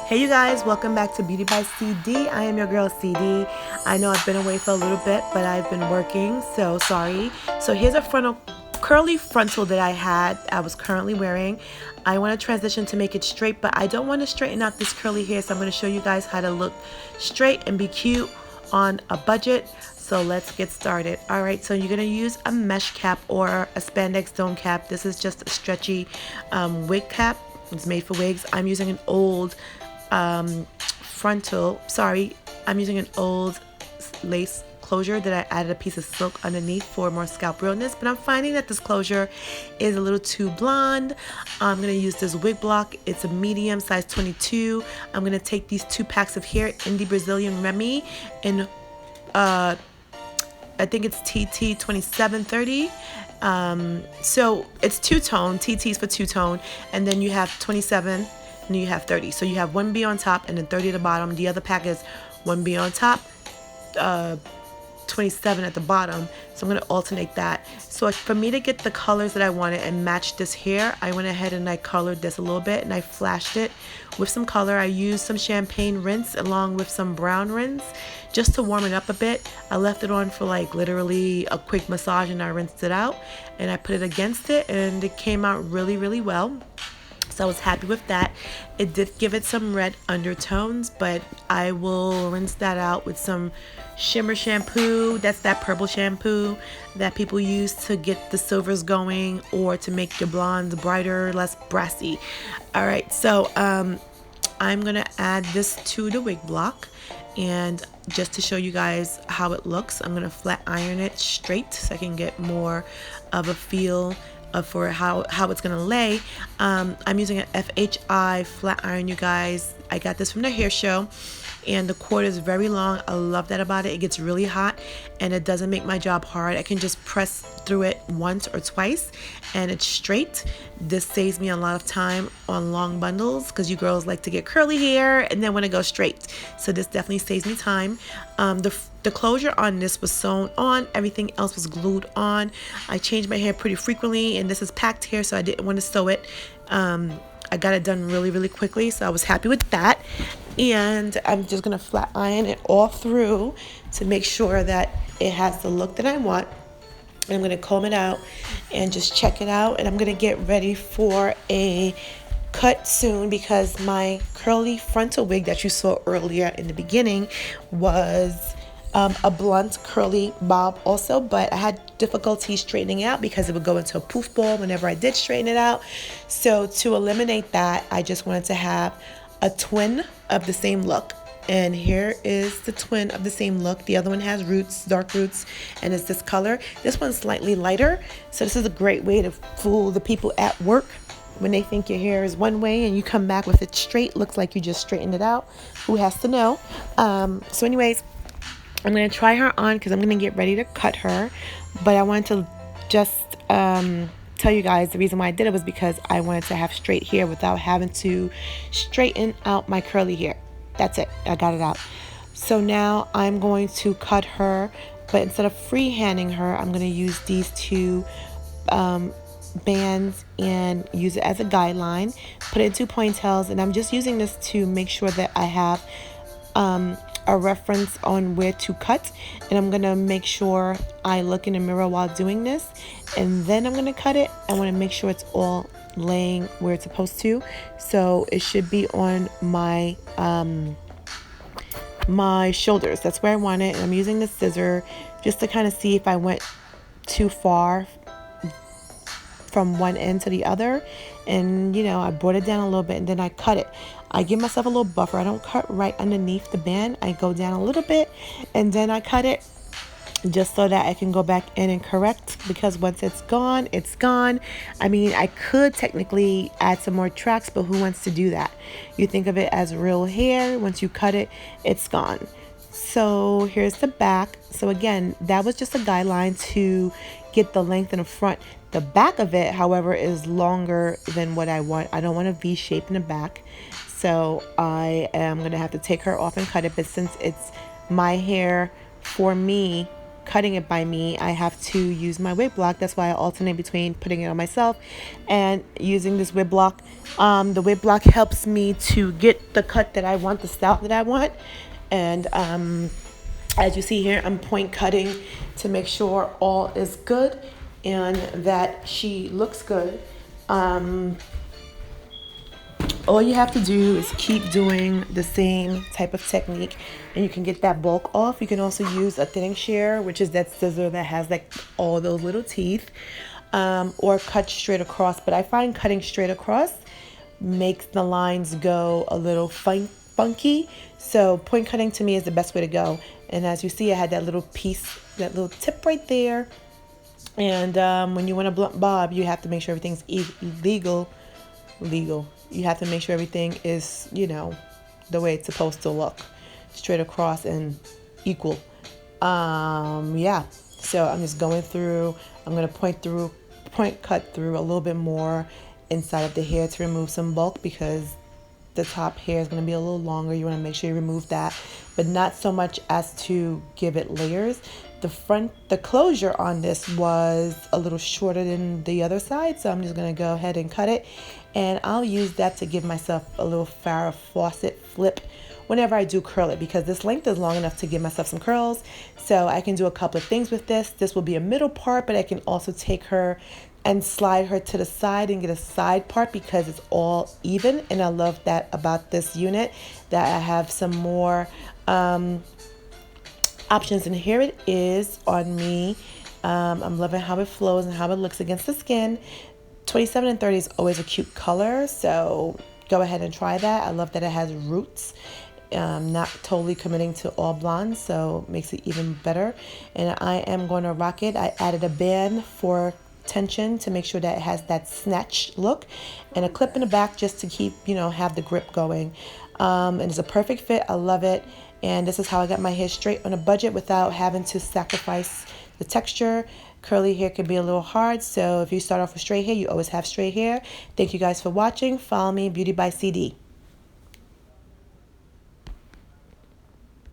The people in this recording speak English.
Hey you guys, welcome back to Beauty by CD. I am your girl CD. I know I've been away for a little bit, but I've been working, so sorry. So here's a curly frontal that I was currently wearing. I want to transition to make it straight, but I don't want to straighten out this curly hair, so I'm going to show you guys how to look straight and be cute on a budget. So let's get started. All right, so you're going to use a mesh cap or a spandex dome cap. This is just a stretchy wig cap. It's made for wigs. I'm using an old I'm using an old lace closure that I added a piece of silk underneath for more scalp realness, but I'm finding that this closure is a little too blonde. I'm going to use this wig block. It's a medium size 22. I'm going to take these 2 packs of hair in the Brazilian Remy in I think it's TT 2730. So it's two-tone. TT's for two-tone, and then you have 27 and you have 30. So you have 1B on top and then 30 at the bottom. The other pack is 1B on top, 27 at the bottom. So I'm going to alternate that. So for me to get the colors that I wanted and match this hair, I went ahead and I colored this a little bit and I flashed it with some color. I used some champagne rinse along with some brown rinse just to warm it up a bit. I left it on for like literally a quick massage and I rinsed it out and I put it against it and it came out really, really well. So I was happy with that. It did give it some red undertones, but I will rinse that out with some shimmer shampoo. That's that purple shampoo that people use to get the silvers going or to make your blondes brighter, less brassy. All right, so I'm gonna add this to the wig block, and just to show you guys how it looks, I'm gonna flat iron it straight so I can get more of a feel for how it's gonna lay. I'm using an FHI flat iron, you guys. I got this from the hair show, and the cord is very long. I love that about it. It gets really hot and it doesn't make my job hard. I can just press through it once or twice and it's straight. This saves me a lot of time on long bundles because you girls like to get curly hair and then want to go straight. So this definitely saves me time. The closure on this was sewn on. Everything else was glued on. I changed my hair pretty frequently, and this is packed hair, so I didn't want to sew it. I got it done really, really quickly, so I was happy with that. And I'm just going to flat iron it all through to make sure that it has the look that I want. And I'm going to comb it out and just check it out. And I'm going to get ready for a cut soon because my curly frontal wig that you saw earlier in the beginning was a blunt curly bob also, but I had difficulty straightening it out because it would go into a poof ball whenever I did straighten it out. So to eliminate that, I just wanted to have a twin of the same look. And here is the twin of the same look. The other one has roots, dark roots, and it's this color. This one's slightly lighter, so this is a great way to fool the people at work when they think your hair is one way and you come back with it straight. Looks like you just straightened it out. Who has to know? So anyways, I'm going to try her on because I'm going to get ready to cut her. But I wanted to just tell you guys the reason why I did it was because I wanted to have straight hair without having to straighten out my curly hair. That's it. I got it out. So now I'm going to cut her, but instead of freehanding her, I'm going to use these 2 bands and use it as a guideline. Put it in 2 ponytails, and I'm just using this to make sure that I have a reference on where to cut, and I'm gonna make sure I look in the mirror while doing this, and then I'm gonna cut it. I want to make sure it's all laying where it's supposed to, so it should be on my my shoulders. That's where I want it, and I'm using the scissor just to kind of see if I went too far from one end to the other, and you know, I brought it down a little bit and then I cut it. I give myself a little buffer. I don't cut right underneath the band. I go down a little bit and then I cut it just so that I can go back in and correct, because once it's gone, it's gone. I mean, I could technically add some more tracks, but who wants to do that? You think of it as real hair. Once you cut it, it's gone. So here's the back. So again, that was just a guideline to get the length in the front. The back of it, however, is longer than what I want. I don't want a V shape in the back. So I am going to have to take her off and cut it. But since it's my hair for me, cutting it by me, I have to use my wig block. That's why I alternate between putting it on myself and using this wig block. The wig block helps me to get the cut that I want, the style that I want. And as you see here, I'm point cutting to make sure all is good and that she looks good. All you have to do is keep doing the same type of technique and you can get that bulk off. You can also use a thinning shear, which is that scissor that has like all those little teeth, or cut straight across. But I find cutting straight across makes the lines go a little funky. So point cutting to me is the best way to go. And as you see, I had that little piece, that little tip right there. And when you want a blunt bob, you have to make sure everything's legal. You have to make sure everything is, you know, the way it's supposed to look, straight across and equal. Yeah. So I'm just going through. I'm gonna point cut through a little bit more inside of the hair to remove some bulk because the top hair is going to be a little longer. You want to make sure you remove that, but not so much as to give it layers. The closure on this was a little shorter than the other side, so I'm just going to go ahead and cut it, and I'll use that to give myself a little Farrah Fawcett flip whenever I do curl it, because this length is long enough to give myself some curls. So I can do a couple of things with this. This will be a middle part, but I can also take her and slide her to the side and get a side part because it's all even. And I love that about this unit, that I have some more options. And here it is on me. I'm loving how it flows and how it looks against the skin. 27 and 30 is always a cute color, so go ahead and try that. I love that it has roots. Not totally committing to all blondes, so makes it even better. And I am going to rock it. I added a band for tension to make sure that it has that snatch look, and a clip in the back just to keep, you know, have the grip going. And it's a perfect fit. I love it. And this is how I got my hair straight on a budget without having to sacrifice the texture. Curly hair can be a little hard, so if you start off with straight hair, you always have straight hair. Thank you guys for watching. Follow me, Beauty by CD.